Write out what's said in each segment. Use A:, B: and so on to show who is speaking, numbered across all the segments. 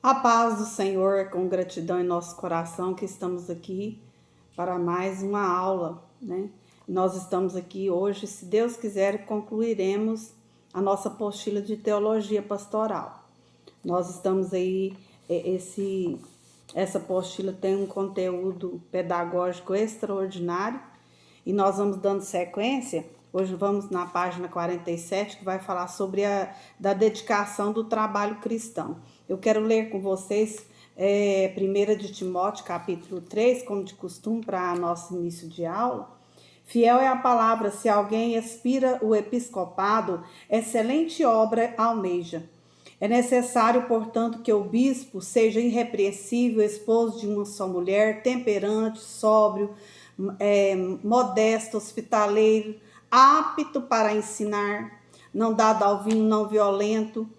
A: A paz do Senhor é com gratidão em nosso coração que estamos aqui para mais uma aula, né? Nós estamos aqui hoje, se Deus quiser, concluiremos a nossa apostila de teologia pastoral. Nós estamos aí, essa apostila tem um conteúdo pedagógico extraordinário e nós vamos dando sequência. Hoje vamos na página 47, que vai falar sobre da dedicação do trabalho cristão. Eu quero ler com vocês 1 de Timóteo, capítulo 3, como de costume, para nosso início de aula. Fiel é a palavra, se alguém aspira o episcopado, excelente obra almeja. É necessário, portanto, que o bispo seja irrepreensível, esposo de uma só mulher, temperante, sóbrio, modesto, hospitaleiro, apto para ensinar, não dado ao vinho, não violento,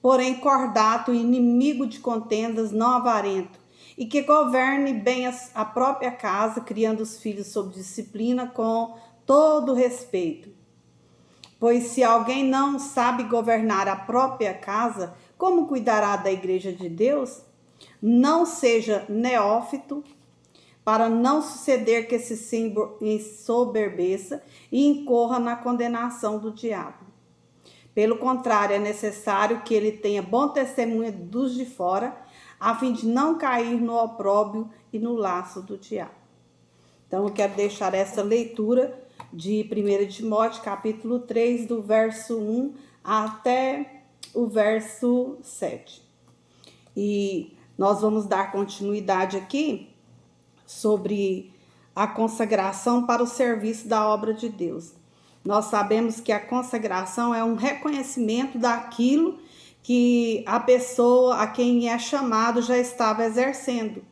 A: porém cordato, inimigo de contendas, não avarento, e que governe bem a própria casa, criando os filhos sob disciplina com todo respeito. Pois se alguém não sabe governar a própria casa, como cuidará da igreja de Deus? Não seja neófito, para não suceder que se ensoberbeça e incorra na condenação do diabo. Pelo contrário, é necessário que ele tenha bom testemunho dos de fora, a fim de não cair no opróbrio e no laço do diabo. Então, eu quero deixar essa leitura de 1 Timóteo, capítulo 3, do verso 1 até o verso 7. E nós vamos dar continuidade aqui sobre a consagração para o serviço da obra de Deus. Nós sabemos que a consagração é um reconhecimento daquilo que a pessoa a quem é chamado já estava exercendo.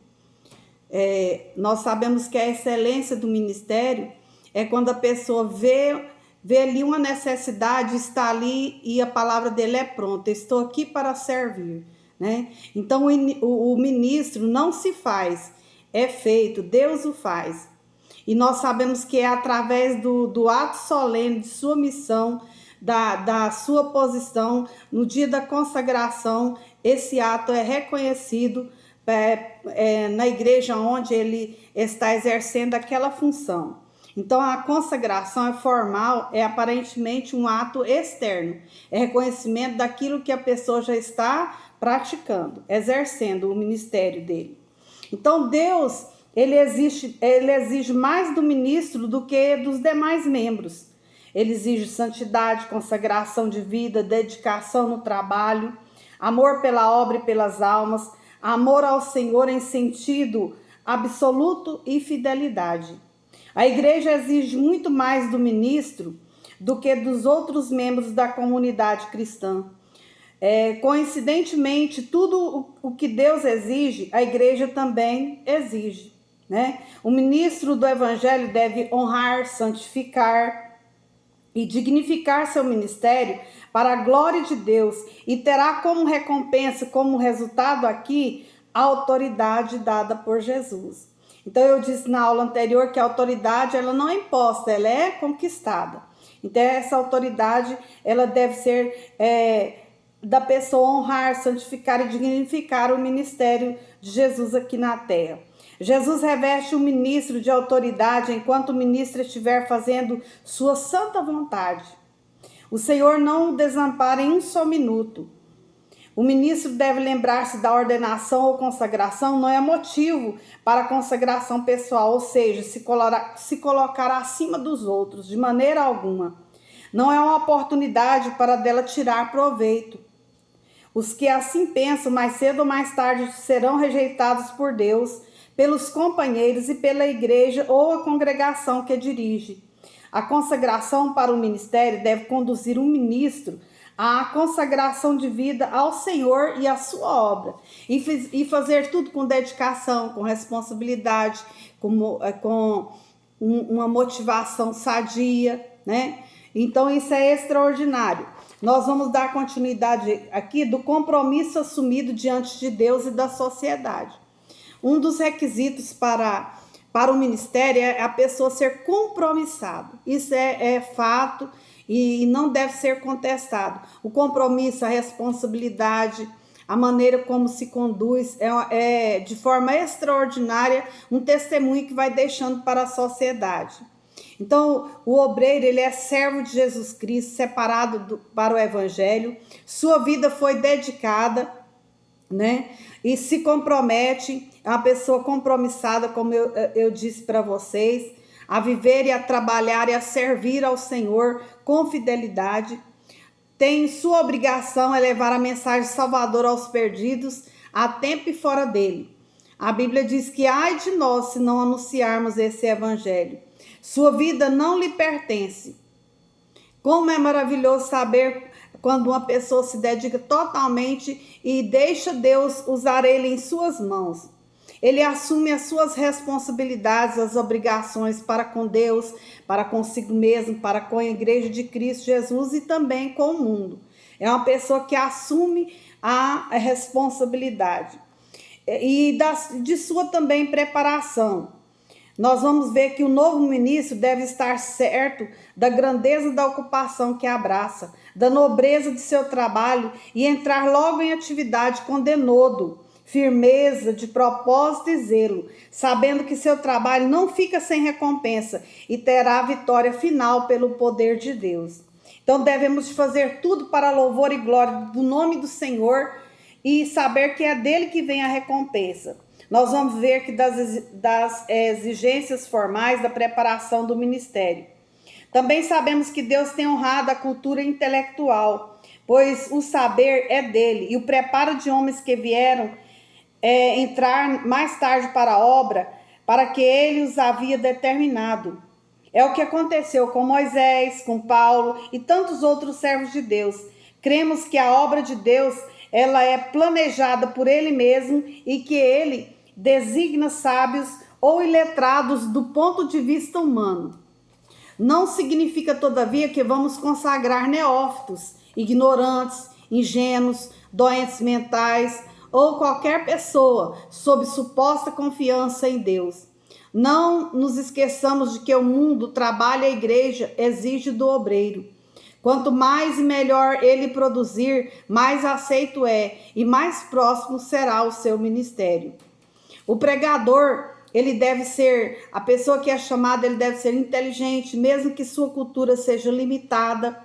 A: Nós sabemos que a excelência do ministério é quando a pessoa vê ali uma necessidade, está ali e a palavra dele é pronta. Estou aqui para servir, né? Então o ministro não se faz, é feito, Deus o faz. E nós sabemos que é através do ato solene de sua missão, da sua posição, no dia da consagração, esse ato é reconhecido na igreja onde ele está exercendo aquela função. Então, a consagração é formal, é aparentemente um ato externo, é reconhecimento daquilo que a pessoa já está praticando, exercendo o ministério dele. Então, Deus, ele exige mais do ministro do que dos demais membros. Ele exige santidade, consagração de vida, dedicação no trabalho, amor pela obra e pelas almas, amor ao Senhor em sentido absoluto e fidelidade. A igreja exige muito mais do ministro do que dos outros membros da comunidade cristã. Coincidentemente, tudo o que Deus exige, a igreja também exige, né? O ministro do evangelho deve honrar, santificar e dignificar seu ministério para a glória de Deus e terá como recompensa, como resultado aqui, a autoridade dada por Jesus. Então, eu disse na aula anterior que a autoridade ela não é imposta, ela é conquistada. Então, essa autoridade ela deve ser da pessoa honrar, santificar e dignificar o ministério de Jesus aqui na terra. Jesus reveste o ministro de autoridade enquanto o ministro estiver fazendo sua santa vontade. O Senhor não o desampara em um só minuto. O ministro deve lembrar-se da ordenação ou consagração não é motivo para a consagração pessoal, ou seja, se colocar acima dos outros, de maneira alguma. Não é uma oportunidade para dela tirar proveito. Os que assim pensam, mais cedo ou mais tarde, serão rejeitados por Deus, pelos companheiros e pela igreja ou a congregação que dirige. A consagração para o ministério deve conduzir um ministro à consagração de vida ao Senhor e à sua obra, e fazer tudo com dedicação, com responsabilidade, com uma motivação sadia, né? Então isso é extraordinário. Nós vamos dar continuidade aqui do compromisso assumido diante de Deus e da sociedade. Um dos requisitos para o ministério é a pessoa ser compromissada. Isso é fato e não deve ser contestado. O compromisso, a responsabilidade, a maneira como se conduz, é de forma extraordinária um testemunho que vai deixando para a sociedade. Então, o obreiro, ele é servo de Jesus Cristo, separado para o evangelho, sua vida foi dedicada, né? E se compromete, é uma pessoa compromissada, como eu disse para vocês, a viver e a trabalhar e a servir ao Senhor com fidelidade. Tem sua obrigação é levar a mensagem salvadora aos perdidos, a tempo e fora dele. A Bíblia diz que ai de nós se não anunciarmos esse evangelho. Sua vida não lhe pertence. Como é maravilhoso saber quando uma pessoa se dedica totalmente e deixa Deus usar ele em suas mãos. Ele assume as suas responsabilidades, as obrigações para com Deus, para consigo mesmo, para com a igreja de Cristo Jesus e também com o mundo. É uma pessoa que assume a responsabilidade e de sua também preparação. Nós vamos ver que o novo ministro deve estar certo da grandeza da ocupação que abraça, da nobreza de seu trabalho e entrar logo em atividade com denodo, firmeza de propósito e zelo, sabendo que seu trabalho não fica sem recompensa e terá a vitória final pelo poder de Deus. Então devemos fazer tudo para louvor e glória do nome do Senhor e saber que é dele que vem a recompensa. Nós vamos ver que das exigências formais da preparação do ministério. Também sabemos que Deus tem honrado a cultura intelectual, pois o saber é dele, e o preparo de homens que vieram entrar mais tarde para a obra, para que ele os havia determinado. É o que aconteceu com Moisés, com Paulo e tantos outros servos de Deus. Cremos que a obra de Deus ela é planejada por ele mesmo e que ele designa sábios ou iletrados do ponto de vista humano. Não significa, todavia, que vamos consagrar neófitos, ignorantes, ingênuos, doentes mentais ou qualquer pessoa sob suposta confiança em Deus. Não nos esqueçamos de que o mundo, o trabalho e a igreja exige do obreiro. Quanto mais e melhor ele produzir, mais aceito é e mais próximo será o seu ministério. O pregador, ele deve ser, a pessoa que é chamada, ele deve ser inteligente, mesmo que sua cultura seja limitada.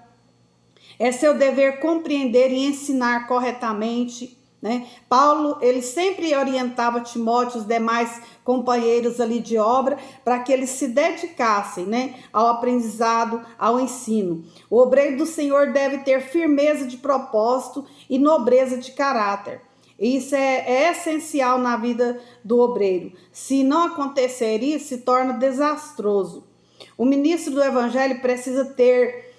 A: É seu dever compreender e ensinar corretamente, né? Paulo, ele sempre orientava Timóteo e os demais companheiros ali de obra para que eles se dedicassem, né, ao aprendizado, ao ensino. O obreiro do Senhor deve ter firmeza de propósito e nobreza de caráter. Isso é essencial na vida do obreiro. Se não acontecer isso, se torna desastroso. O ministro do evangelho precisa ter,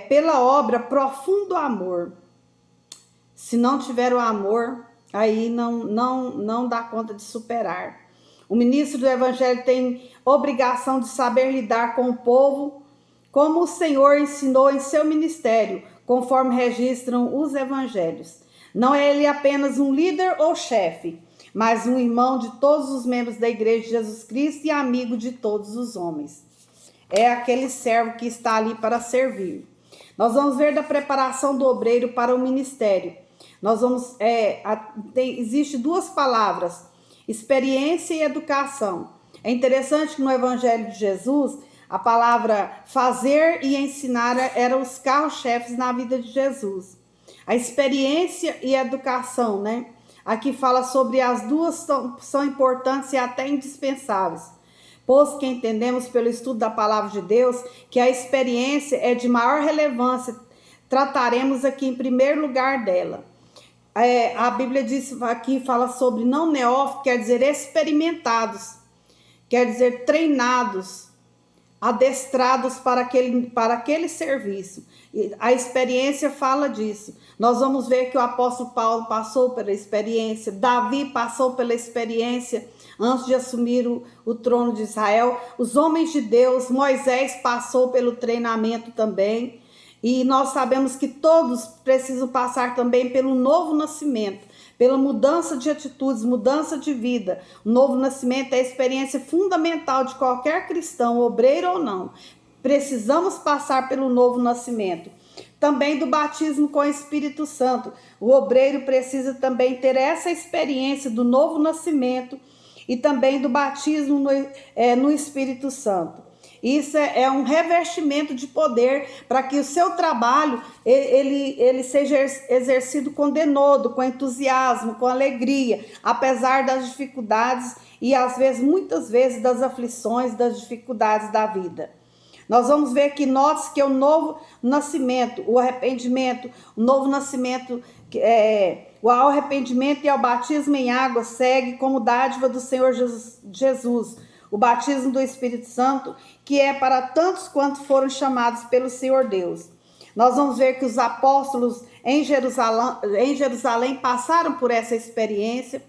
A: pela obra, profundo amor. Se não tiver o amor, aí não dá conta de superar. O ministro do evangelho tem obrigação de saber lidar com o povo, como o Senhor ensinou em seu ministério, conforme registram os evangelhos. Não é ele apenas um líder ou chefe, mas um irmão de todos os membros da igreja de Jesus Cristo e amigo de todos os homens. É aquele servo que está ali para servir. Nós vamos ver da preparação do obreiro para o ministério. Nós vamos, existe duas palavras, experiência e educação. É interessante que no Evangelho de Jesus, a palavra fazer e ensinar eram os carros-chefes na vida de Jesus. A experiência e a educação, né? Aqui fala sobre as duas são importantes e até indispensáveis. Pois que entendemos pelo estudo da palavra de Deus que a experiência é de maior relevância, trataremos aqui em primeiro lugar dela. A Bíblia diz aqui, fala sobre não neófito, quer dizer experimentados, quer dizer treinados, adestrados para aquele serviço. A experiência fala disso. Nós vamos ver que o apóstolo Paulo passou pela experiência, Davi passou pela experiência antes de assumir o trono de Israel. Os homens de Deus, Moisés passou pelo treinamento também. E nós sabemos que todos precisam passar também pelo novo nascimento, pela mudança de atitudes, mudança de vida. O novo nascimento é a experiência fundamental de qualquer cristão, obreiro ou não. Precisamos passar pelo novo nascimento. Também do batismo com o Espírito Santo. O obreiro precisa também ter essa experiência do novo nascimento e também do batismo no Espírito Santo. Isso é um revestimento de poder para que o seu trabalho ele seja exercido com denodo, com entusiasmo, com alegria, apesar das dificuldades e às vezes, muitas vezes, das aflições, das dificuldades da vida. Nós vamos ver que note que o novo nascimento, o arrependimento, o novo nascimento, o arrependimento e ao batismo em água segue como dádiva do Senhor Jesus, o batismo do Espírito Santo, que é para tantos quanto foram chamados pelo Senhor Deus. Nós vamos ver que os apóstolos em Jerusalém passaram por essa experiência.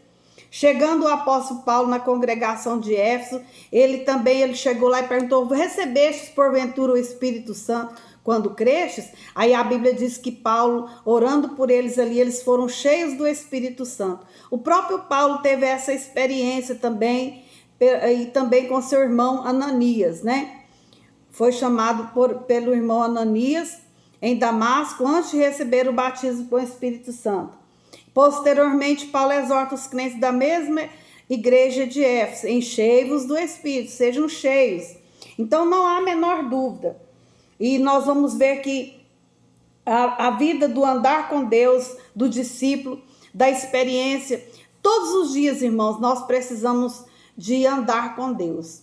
A: Chegando o apóstolo Paulo na congregação de Éfeso, ele chegou lá e perguntou: recebestes porventura o Espírito Santo quando crestes? Aí a Bíblia diz que Paulo, orando por eles ali, eles foram cheios do Espírito Santo. O próprio Paulo teve essa experiência também, e também com seu irmão Ananias, né? Foi chamado pelo irmão Ananias em Damasco antes de receber o batismo com o Espírito Santo. Posteriormente, Paulo exorta os crentes da mesma igreja de Éfeso: enchei-vos do Espírito, sejam cheios. Então não há a menor dúvida. E nós vamos ver que a vida do andar com Deus, do discípulo, da experiência, todos os dias, irmãos, nós precisamos de andar com Deus.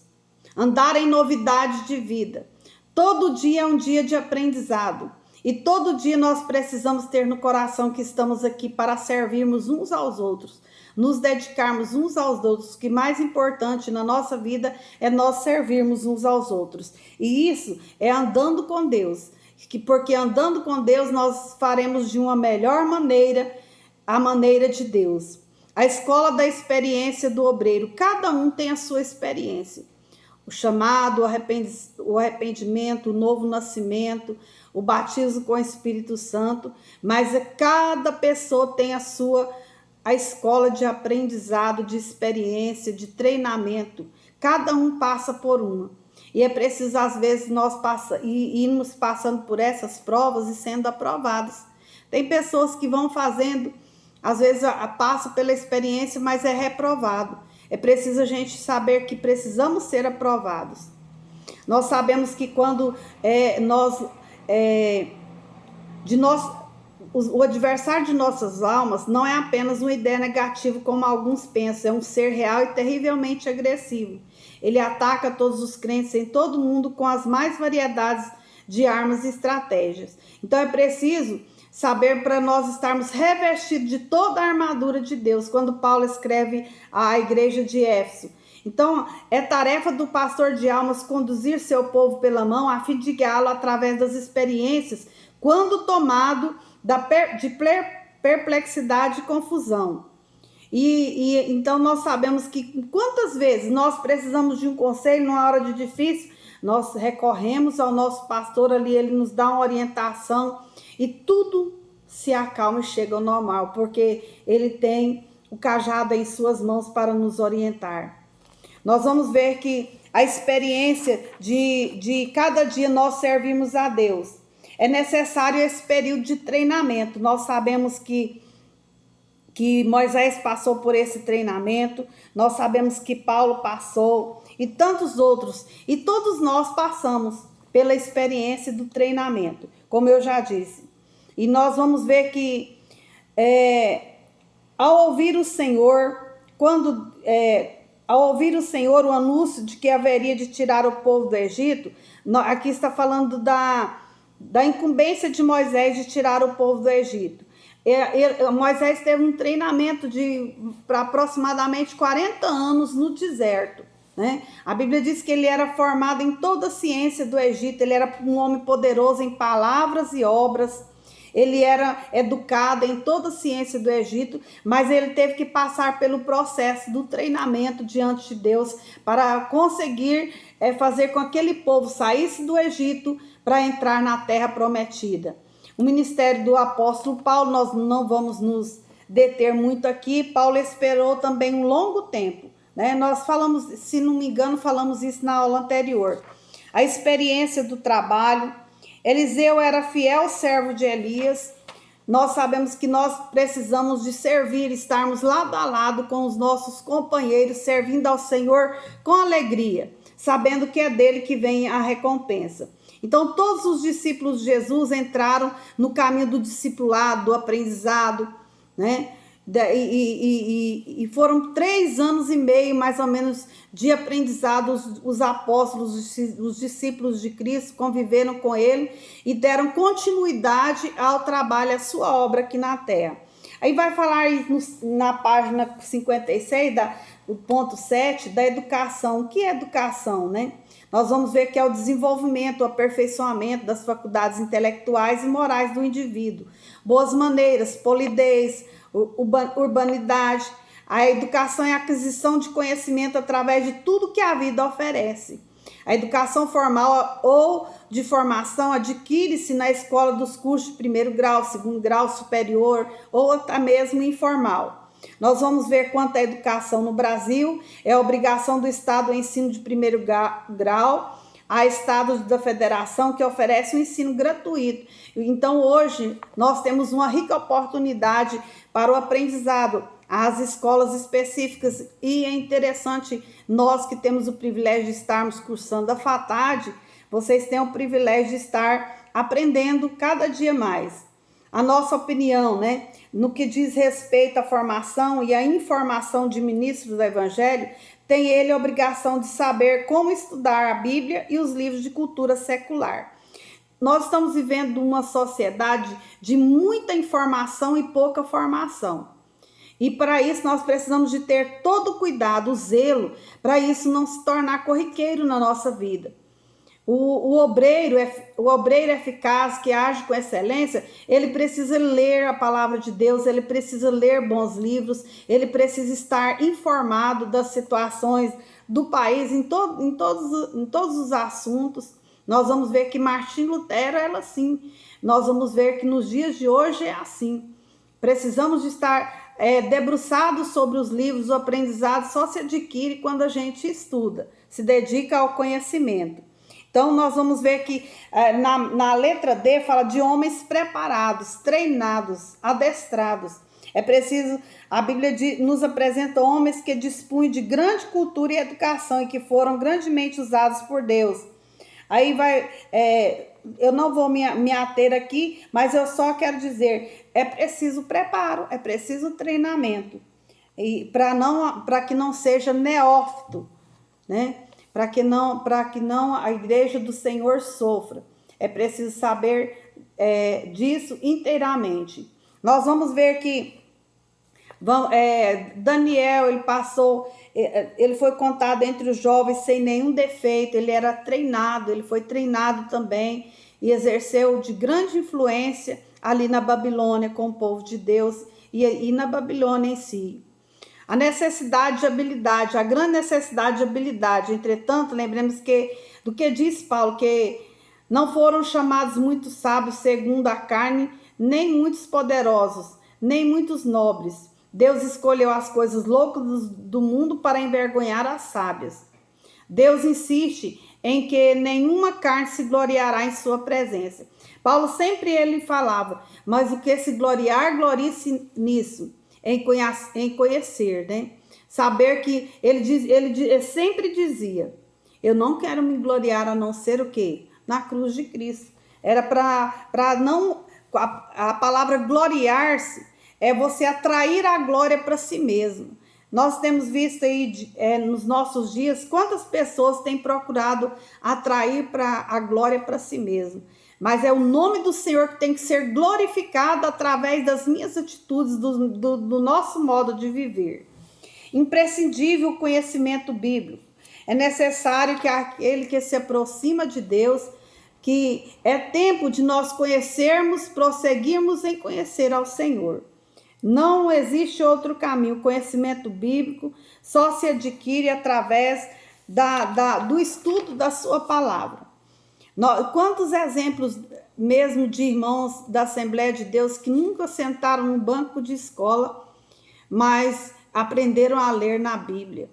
A: Andar em novidade de vida. Todo dia é um dia de aprendizado. E todo dia nós precisamos ter no coração que estamos aqui para servirmos uns aos outros, nos dedicarmos uns aos outros. O que mais importante na nossa vida é nós servirmos uns aos outros. E isso é andando com Deus, porque andando com Deus nós faremos de uma melhor maneira, a maneira de Deus. A escola da experiência do obreiro, cada um tem a sua experiência. O chamado, o arrependimento, o novo nascimento, o batismo com o Espírito Santo, mas cada pessoa tem a escola de aprendizado, de experiência, de treinamento. Cada um passa por uma. E é preciso, às vezes, nós irmos passando por essas provas e sendo aprovados. Tem pessoas que vão fazendo, às vezes passam pela experiência, mas é reprovado. É preciso a gente saber que precisamos ser aprovados. Nós sabemos que quando o adversário de nossas almas não é apenas uma ideia negativa como alguns pensam, é um ser real e terrivelmente agressivo. Ele ataca todos os crentes em todo o mundo com as mais variedades de armas e estratégias. Então é preciso saber para nós estarmos revestidos de toda a armadura de Deus, quando Paulo escreve à igreja de Éfeso. Então, é tarefa do pastor de almas conduzir seu povo pela mão, a fim de guiá-lo através das experiências, quando tomado de perplexidade e confusão. Então, nós sabemos que quantas vezes nós precisamos de um conselho numa hora de difícil, nós recorremos ao nosso pastor ali, ele nos dá uma orientação e tudo se acalma e chega ao normal, porque ele tem o cajado em suas mãos para nos orientar. Nós vamos ver que a experiência de cada dia nós servimos a Deus. É necessário esse período de treinamento. Nós sabemos que Moisés passou por esse treinamento, nós sabemos que Paulo passou e tantos outros. E todos nós passamos pela experiência do treinamento, como eu já disse. E nós vamos ver que ao ouvir o Senhor, ao ouvir o Senhor o anúncio de que haveria de tirar o povo do Egito, aqui está falando da incumbência de Moisés de tirar o povo do Egito. Moisés teve um treinamento para aproximadamente 40 anos no deserto, né? A Bíblia diz que ele era formado em toda a ciência do Egito, ele era um homem poderoso em palavras e obras, ele era educado em toda a ciência do Egito, mas ele teve que passar pelo processo do treinamento diante de Deus para conseguir fazer com que aquele povo saísse do Egito para entrar na terra prometida. O ministério do apóstolo Paulo, nós não vamos nos deter muito aqui. Paulo esperou também um longo tempo, né? Nós falamos, se não me engano, falamos isso na aula anterior. A experiência do trabalho Eliseu era fiel servo de Elias. Nós sabemos que nós precisamos de servir, estarmos lado a lado com os nossos companheiros, servindo ao Senhor com alegria, sabendo que é dele que vem a recompensa. Então, todos os discípulos de Jesus entraram no caminho do discipulado, do aprendizado, né? E foram 3 anos e meio, mais ou menos, de aprendizado. Os apóstolos, os discípulos de Cristo conviveram com ele e deram continuidade ao trabalho, à sua obra aqui na terra. Aí vai falar na página 56, o ponto 7, da educação. O que é educação, né? Nós vamos ver que é o desenvolvimento, o aperfeiçoamento das faculdades intelectuais e morais do indivíduo. Boas maneiras, polidez, urbanidade. A educação é a aquisição de conhecimento através de tudo que a vida oferece. A educação formal ou de formação adquire-se na escola dos cursos de 1º grau, 2º grau superior ou até mesmo informal. Nós vamos ver quanto à educação no Brasil. É obrigação do Estado o ensino de 1º grau. Há estados da federação que oferecem um ensino gratuito. Então, hoje, nós temos uma rica oportunidade para o aprendizado. As escolas específicas, e é interessante, nós que temos o privilégio de estarmos cursando a FATAD, vocês têm o privilégio de estar aprendendo cada dia mais. A nossa opinião, né, no que diz respeito à formação e à informação de ministros do Evangelho, tem ele a obrigação de saber como estudar a Bíblia e os livros de cultura secular. Nós estamos vivendo uma sociedade de muita informação e pouca formação. E para isso nós precisamos de ter todo o cuidado, o zelo, para isso não se tornar corriqueiro na nossa vida. O obreiro eficaz, que age com excelência, ele precisa ler a palavra de Deus, ele precisa ler bons livros, ele precisa estar informado das situações do país em todos os assuntos. Nós vamos ver que Martim Lutero era assim. Nós vamos ver que nos dias de hoje é assim. Precisamos de estar debruçados sobre os livros. O aprendizado só se adquire quando a gente estuda, se dedica ao conhecimento. Então, nós vamos ver que na letra D fala de homens preparados, treinados, adestrados. É preciso, a Bíblia nos apresenta homens que dispunham de grande cultura e educação e que foram grandemente usados por Deus. Aí eu não vou me ater aqui, mas eu só quero dizer, é preciso preparo, é preciso treinamento. E para que não seja neófito, né? Para que não a igreja do Senhor sofra. É preciso saber disso inteiramente. Nós vamos ver que Daniel, ele foi contado entre os jovens sem nenhum defeito, ele era treinado, ele foi treinado também e exerceu de grande influência ali na Babilônia com o povo de Deus e na Babilônia em si. A necessidade de habilidade, a grande necessidade de habilidade. Entretanto, lembremos do que diz Paulo, que não foram chamados muitos sábios segundo a carne, nem muitos poderosos, nem muitos nobres. Deus escolheu as coisas loucas do mundo para envergonhar as sábias. Deus insiste em que nenhuma carne se gloriará em sua presença. Paulo sempre ele falava, mas o que se gloriar, glorie-se nisso. Em conhecer, né? Saber que ele sempre dizia, eu não quero me gloriar a não ser o quê? Na cruz de Cristo. Era para não, a palavra gloriar-se é você atrair a glória para si mesmo. Nós temos visto aí nos nossos dias quantas pessoas têm procurado atrair a glória para si mesmo. Mas é o nome do Senhor que tem que ser glorificado através das minhas atitudes, do nosso modo de viver. Imprescindível o conhecimento bíblico. É necessário que aquele que se aproxima de Deus, que é tempo de nós conhecermos, prosseguirmos em conhecer ao Senhor. Não existe outro caminho. O conhecimento bíblico só se adquire através do estudo da sua palavra. Quantos exemplos mesmo de irmãos da Assembleia de Deus que nunca sentaram no banco de escola, mas aprenderam a ler na Bíblia.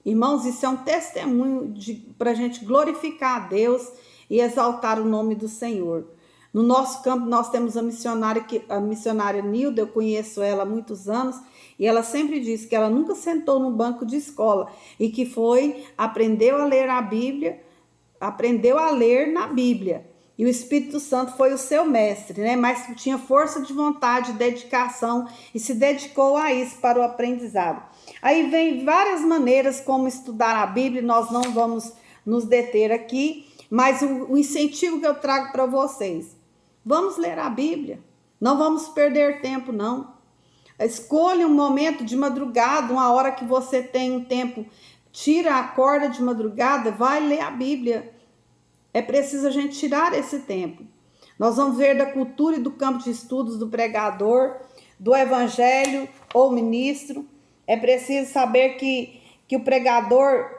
A: Irmãos, isso é um testemunho para a gente glorificar a Deus e exaltar o nome do Senhor. No nosso campo, nós temos a missionária Nilda, eu conheço ela há muitos anos, e ela sempre diz que ela nunca sentou num banco de escola e que aprendeu a ler a Bíblia, aprendeu a ler na Bíblia. E o Espírito Santo foi o seu mestre, né? Mas tinha força de vontade, dedicação e se dedicou a isso para o aprendizado. Aí vem várias maneiras como estudar a Bíblia, nós não vamos nos deter aqui, mas o incentivo que eu trago para vocês: vamos ler a Bíblia, não vamos perder tempo, não. Escolha um momento de madrugada, uma hora que você tem um tempo, tira a corda de madrugada, vai ler a Bíblia. É preciso a gente tirar esse tempo. Nós vamos ver da cultura e do campo de estudos do pregador, do evangelho ou ministro. É preciso saber que o pregador,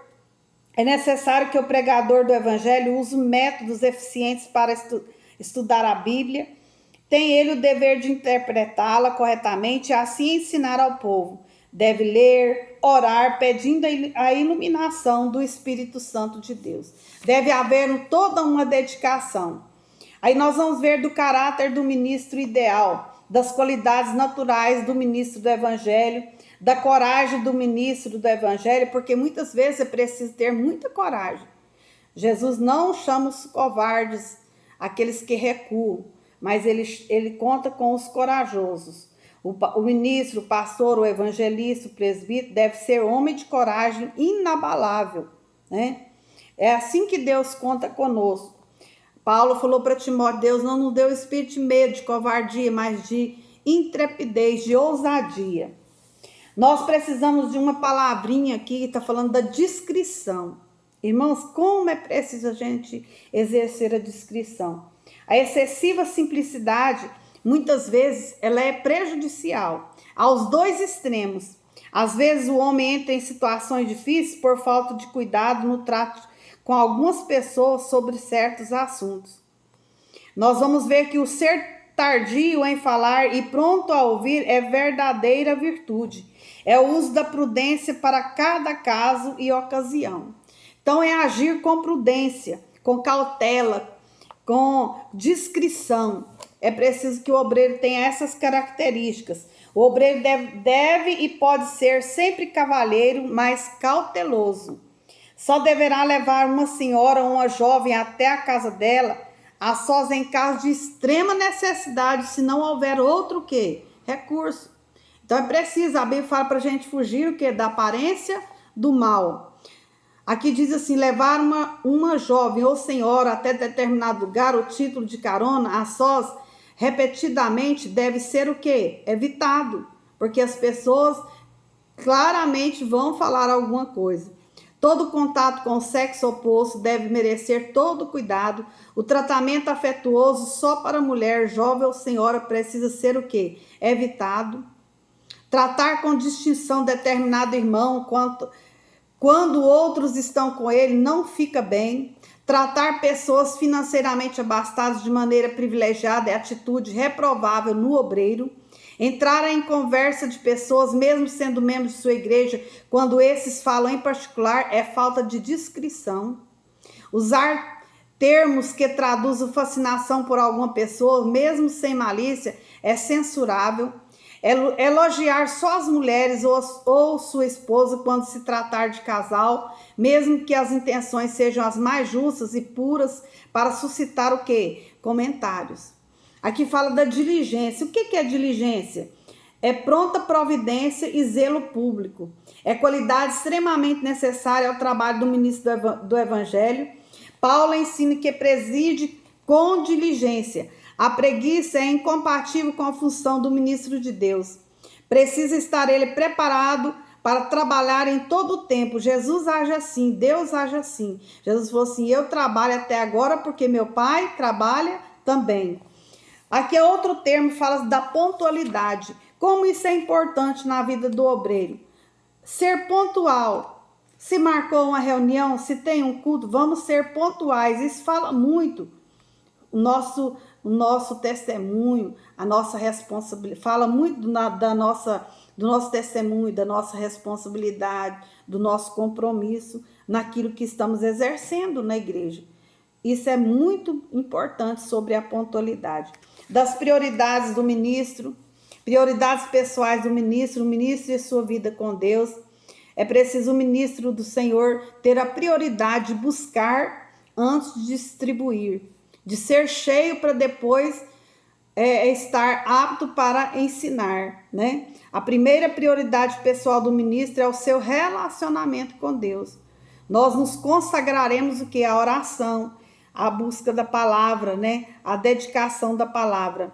A: é necessário que o pregador do evangelho use métodos eficientes para estudar a Bíblia. Tem ele o dever de interpretá-la corretamente e assim ensinar ao povo. Deve ler, orar, pedindo a iluminação do Espírito Santo de Deus. Deve haver toda uma dedicação. Aí nós vamos ver do caráter do ministro ideal, das qualidades naturais do ministro do Evangelho, da coragem do ministro do Evangelho, porque muitas vezes é preciso ter muita coragem. Jesus não chama os covardes, aqueles que recuam, mas ele conta com os corajosos. O ministro, o pastor, o evangelista, o presbítero deve ser homem de coragem inabalável, né? É assim que Deus conta conosco. Paulo falou para Timóteo: Deus não nos deu espírito de medo, de covardia, mas de intrepidez, de ousadia. Nós precisamos de uma palavrinha aqui que está falando da discrição. Irmãos, como é preciso a gente exercer a discrição? A excessiva simplicidade, muitas vezes, ela é prejudicial aos dois extremos. Às vezes o homem entra em situações difíceis por falta de cuidado no trato com algumas pessoas sobre certos assuntos. Nós vamos ver que o ser tardio em falar e pronto a ouvir é verdadeira virtude. É o uso da prudência para cada caso e ocasião. Então é agir com prudência, com cautela, com discrição. É preciso que o obreiro tenha essas características. O obreiro deve e pode ser sempre cavalheiro, mas cauteloso. Só deverá levar uma senhora ou uma jovem até a casa dela, a sós em caso de extrema necessidade, se não houver outro quê? Recurso. Então é preciso, a Bíblia fala para a gente fugir o quê? Da aparência do mal. Aqui diz assim: levar uma jovem ou senhora até determinado lugar, o título de carona, a sós, repetidamente, deve ser o quê? Evitado, porque as pessoas claramente vão falar alguma coisa. Todo contato com o sexo oposto deve merecer todo cuidado. O tratamento afetuoso só para a mulher, jovem ou senhora, precisa ser o quê? Evitado. Tratar com distinção determinado irmão quando outros estão com ele não fica bem. Tratar pessoas financeiramente abastadas de maneira privilegiada é atitude reprovável no obreiro. Entrar em conversa de pessoas, mesmo sendo membros de sua igreja, quando esses falam em particular, é falta de discrição. Usar termos que traduzem fascinação por alguma pessoa, mesmo sem malícia, é censurável. Elogiar só as mulheres ou sua esposa quando se tratar de casal, mesmo que as intenções sejam as mais justas e puras, para suscitar o quê? Comentários. Aqui fala da diligência. O que é diligência? É pronta providência e zelo público. É qualidade extremamente necessária ao trabalho do ministro do Evangelho. Paulo ensina que preside com diligência. A preguiça é incompatível com a função do ministro de Deus. Precisa estar ele preparado para trabalhar em todo o tempo. Jesus age assim, Deus age assim. Jesus falou assim: eu trabalho até agora porque meu Pai trabalha também. Aqui é outro termo, fala da pontualidade. Como isso é importante na vida do obreiro. Ser pontual. Se marcou uma reunião, se tem um culto, vamos ser pontuais. Isso fala muito. O nosso testemunho, a nossa responsabilidade. Fala muito do nosso testemunho, da nossa responsabilidade, do nosso compromisso naquilo que estamos exercendo na igreja. Isso é muito importante sobre a pontualidade. Das prioridades do ministro, prioridades pessoais do ministro, o ministro e sua vida com Deus. É preciso o ministro do Senhor ter a prioridade de buscar antes de distribuir, de ser cheio para depois estar apto para ensinar, né? A primeira prioridade pessoal do ministro é o seu relacionamento com Deus. Nós nos consagraremos o que? A oração, a busca da palavra, né? A dedicação da palavra.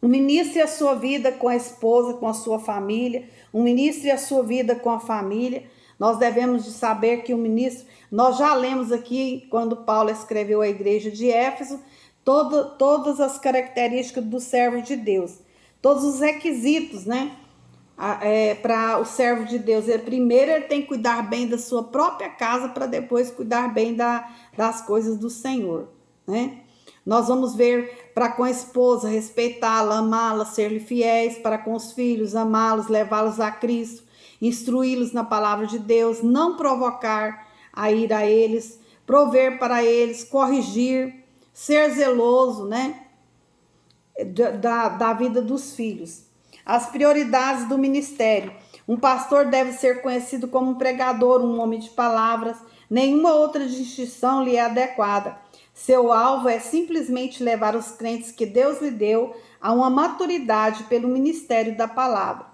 A: O ministro e a sua vida com a esposa, com a sua família, o ministro e a sua vida com a família. Nós devemos de saber que o ministro, nós já lemos aqui quando Paulo escreveu à igreja de Éfeso, todas as características do servo de Deus, todos os requisitos, né? Para o servo de Deus. Primeiro ele tem que cuidar bem da sua própria casa para depois cuidar bem das coisas do Senhor, né? Nós vamos ver para com a esposa, respeitá-la, amá-la, ser-lhe fiéis, para com os filhos, amá-los, levá-los a Cristo, instruí-los na palavra de Deus, não provocar a ira a eles, prover para eles, corrigir, ser zeloso, né, da vida dos filhos. As prioridades do ministério. Um pastor deve ser conhecido como um pregador, um homem de palavras. Nenhuma outra distinção lhe é adequada. Seu alvo é simplesmente levar os crentes que Deus lhe deu a uma maturidade pelo ministério da palavra.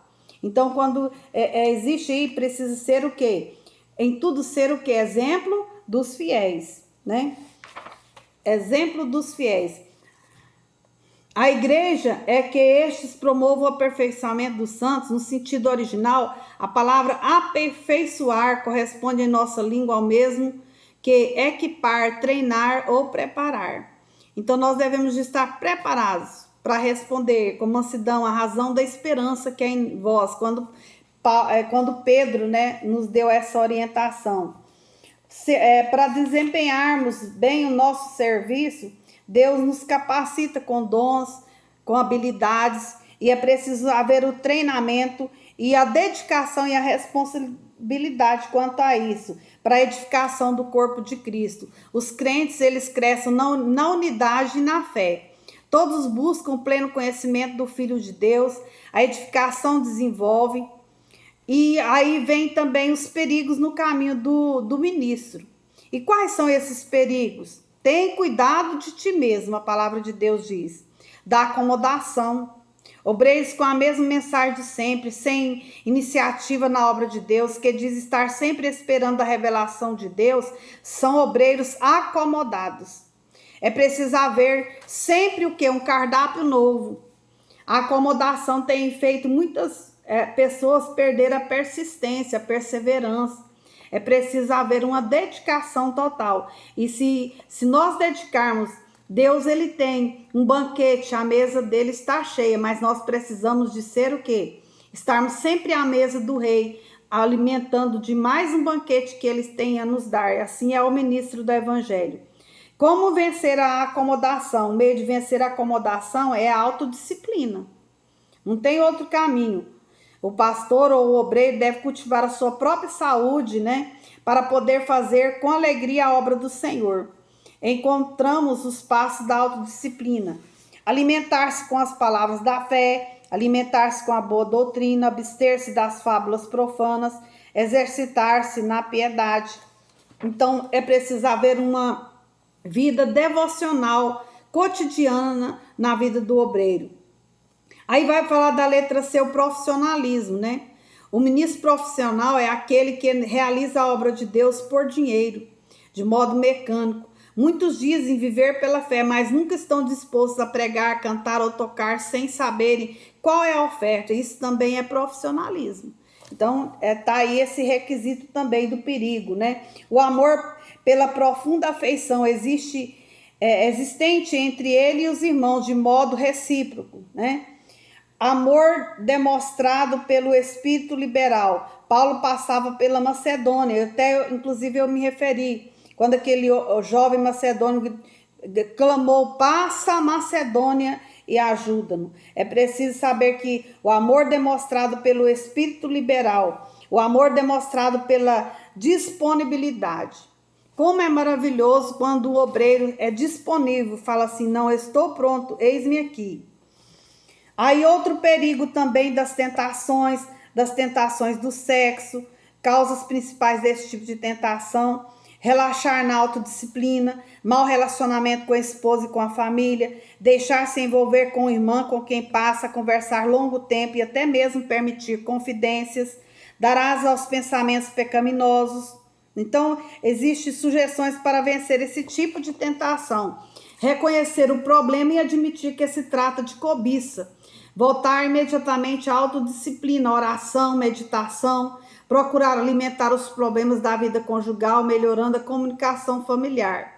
A: Então, quando existe aí, precisa ser o quê? Em tudo ser o quê? Exemplo dos fiéis, né? Exemplo dos fiéis. A igreja é que estes promovam o aperfeiçoamento dos santos. No sentido original, a palavra aperfeiçoar corresponde em nossa língua ao mesmo que equipar, treinar ou preparar. Então nós devemos estar preparados para responder com mansidão a razão da esperança que é em vós, quando Pedro, né, nos deu essa orientação. Para desempenharmos bem o nosso serviço, Deus nos capacita com dons, com habilidades, e é preciso haver o treinamento e a dedicação e a responsabilidade quanto a isso, para a edificação do corpo de Cristo. Os crentes, eles crescem na unidade e na fé. Todos buscam pleno conhecimento do Filho de Deus, a edificação desenvolve, e aí vem também os perigos no caminho do ministro. E quais são esses perigos? Tem cuidado de ti mesmo, a palavra de Deus diz. Da acomodação. Obreiros com a mesma mensagem de sempre, sem iniciativa na obra de Deus, que diz estar sempre esperando a revelação de Deus, são obreiros acomodados. É preciso haver sempre o quê? Um cardápio novo. A acomodação tem feito muitas pessoas perder a persistência, a perseverança. É preciso haver uma dedicação total. E se nós dedicarmos, Deus, ele tem um banquete, a mesa dele está cheia, mas nós precisamos de ser o quê? Estarmos sempre à mesa do rei, alimentando de mais um banquete que eles têm a nos dar. Assim é o ministro do evangelho. Como vencer a acomodação? O meio de vencer a acomodação é a autodisciplina. Não tem outro caminho. O pastor ou o obreiro deve cultivar a sua própria saúde, né? Para poder fazer com alegria a obra do Senhor. Encontramos os passos da autodisciplina. Alimentar-se com as palavras da fé, alimentar-se com a boa doutrina, abster-se das fábulas profanas, exercitar-se na piedade. Então, é preciso haver uma vida devocional cotidiana na vida do obreiro. Aí vai falar da letra C, o profissionalismo, né? O ministro profissional é aquele que realiza a obra de Deus por dinheiro, de modo mecânico. Muitos dizem viver pela fé, mas nunca estão dispostos a pregar, cantar ou tocar sem saberem qual é a oferta. Isso também é profissionalismo. Então, tá aí esse requisito também do perigo, né? O amor pela profunda afeição existente entre ele e os irmãos, de modo recíproco, né? Amor demonstrado pelo espírito liberal. Paulo passava pela Macedônia, inclusive eu me referi, quando aquele jovem macedônio clamou, passa a Macedônia e ajuda-nos. É preciso saber que o amor demonstrado pelo espírito liberal, o amor demonstrado pela disponibilidade. Como é maravilhoso quando o obreiro é disponível, fala assim: não, estou pronto, eis-me aqui. Aí outro perigo também das tentações do sexo, causas principais desse tipo de tentação: relaxar na autodisciplina, mau relacionamento com a esposa e com a família, deixar se envolver com o irmão com quem passa a conversar longo tempo e até mesmo permitir confidências, dar asa aos pensamentos pecaminosos. Então, existem sugestões para vencer esse tipo de tentação: reconhecer o problema e admitir que se trata de cobiça, voltar imediatamente à autodisciplina, oração, meditação, procurar alimentar os problemas da vida conjugal, melhorando a comunicação familiar.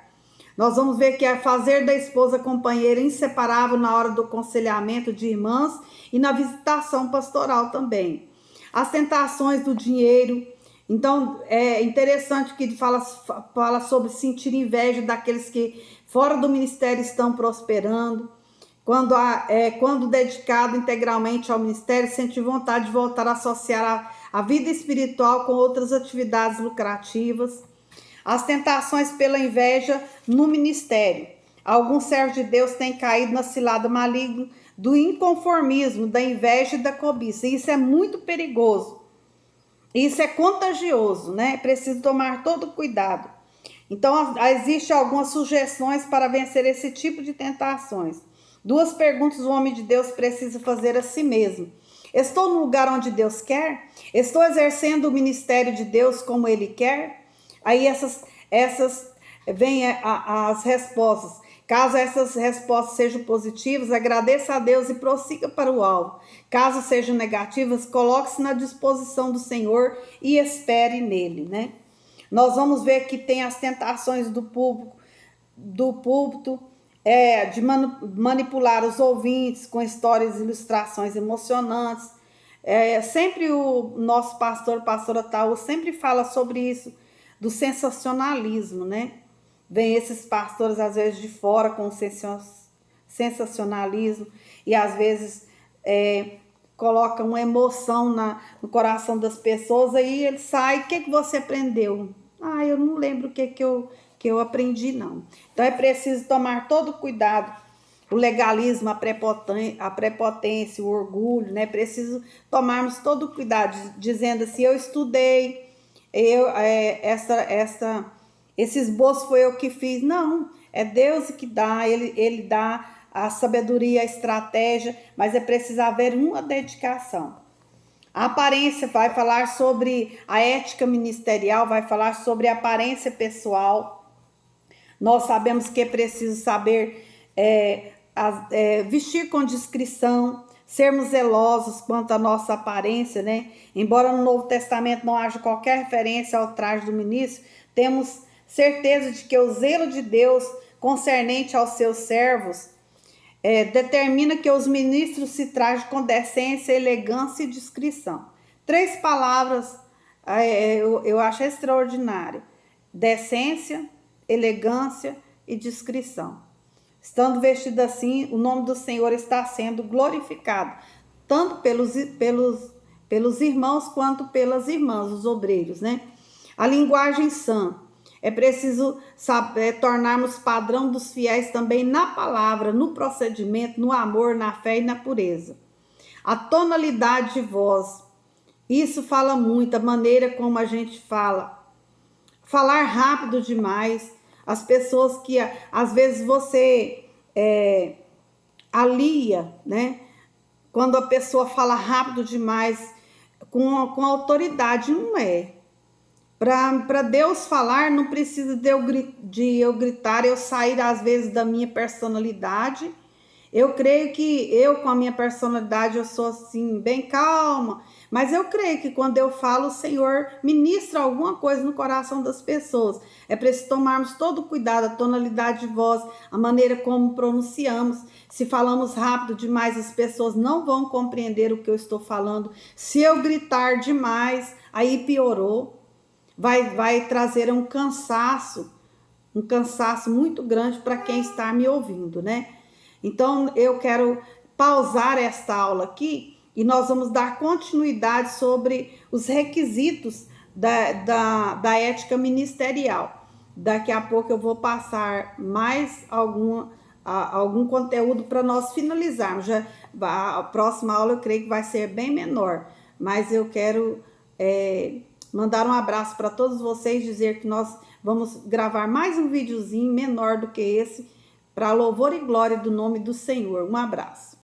A: Nós vamos ver que é fazer da esposa companheira inseparável na hora do aconselhamento de irmãs e na visitação pastoral também. As tentações do dinheiro. Então, é interessante que ele fala sobre sentir inveja daqueles que fora do ministério estão prosperando. Quando dedicado integralmente ao ministério, sente vontade de voltar a associar a vida espiritual com outras atividades lucrativas. As tentações pela inveja no ministério. Alguns servos de Deus têm caído na cilada maligna do inconformismo, da inveja e da cobiça. E isso é muito perigoso. Isso é contagioso, né? É preciso tomar todo cuidado. Então, existem algumas sugestões para vencer esse tipo de tentações. 2 perguntas o homem de Deus precisa fazer a si mesmo: estou no lugar onde Deus quer? Estou exercendo o ministério de Deus como Ele quer? Aí essas vêm as respostas. Caso essas respostas sejam positivas, agradeça a Deus e prossiga para o alvo. Caso sejam negativas, coloque-se na disposição do Senhor e espere nele, né? Nós vamos ver que tem as tentações do púlpito, de manipular os ouvintes com histórias e ilustrações emocionantes. Sempre o nosso pastora Taú, sempre fala sobre isso, do sensacionalismo, né? Vem esses pastores, às vezes, de fora com sensacionalismo e, às vezes, colocam uma emoção no coração das pessoas, aí ele sai: o que você aprendeu? Eu não lembro o que eu aprendi, não. Então, é preciso tomar todo cuidado. O legalismo, a prepotência, o orgulho, né? Preciso tomarmos todo cuidado, dizendo assim: eu estudei, esse esboço foi eu que fiz. Não, é Deus que dá, ele dá a sabedoria, a estratégia, mas é preciso haver uma dedicação. A aparência vai falar sobre a ética ministerial, vai falar sobre a aparência pessoal. Nós sabemos que é preciso saber vestir com discrição, sermos zelosos quanto à nossa aparência, né? Embora no Novo Testamento não haja qualquer referência ao traje do ministro, temos certeza de que o zelo de Deus concernente aos seus servos determina que os ministros se trajem com decência, elegância e discrição. 3 palavras eu acho extraordinário: decência, elegância e discrição. Estando vestido assim, o nome do Senhor está sendo glorificado, tanto pelos irmãos quanto pelas irmãs, os obreiros, né? A linguagem sã. É preciso tornarmos padrão dos fiéis também na palavra, no procedimento, no amor, na fé e na pureza. A tonalidade de voz. Isso fala muito, a maneira como a gente fala. Falar rápido demais. As pessoas que, às vezes, você alia, né? Quando a pessoa fala rápido demais, com autoridade, não é. Para Deus falar, não precisa de eu gritar, eu sair às vezes da minha personalidade. Eu creio que eu, com a minha personalidade, eu sou assim, bem calma. Mas eu creio que quando eu falo, o Senhor ministra alguma coisa no coração das pessoas. É preciso tomarmos todo o cuidado, a tonalidade de voz, a maneira como pronunciamos. Se falamos rápido demais, as pessoas não vão compreender o que eu estou falando. Se eu gritar demais, aí piorou. Vai trazer um cansaço muito grande para quem está me ouvindo, né? Então, eu quero pausar esta aula aqui e nós vamos dar continuidade sobre os requisitos da ética ministerial. Daqui a pouco eu vou passar mais algum conteúdo para nós finalizarmos. A próxima aula eu creio que vai ser bem menor, mas eu quero mandar um abraço para todos vocês, dizer que nós vamos gravar mais um videozinho menor do que esse, para louvor e glória do nome do Senhor. Um abraço.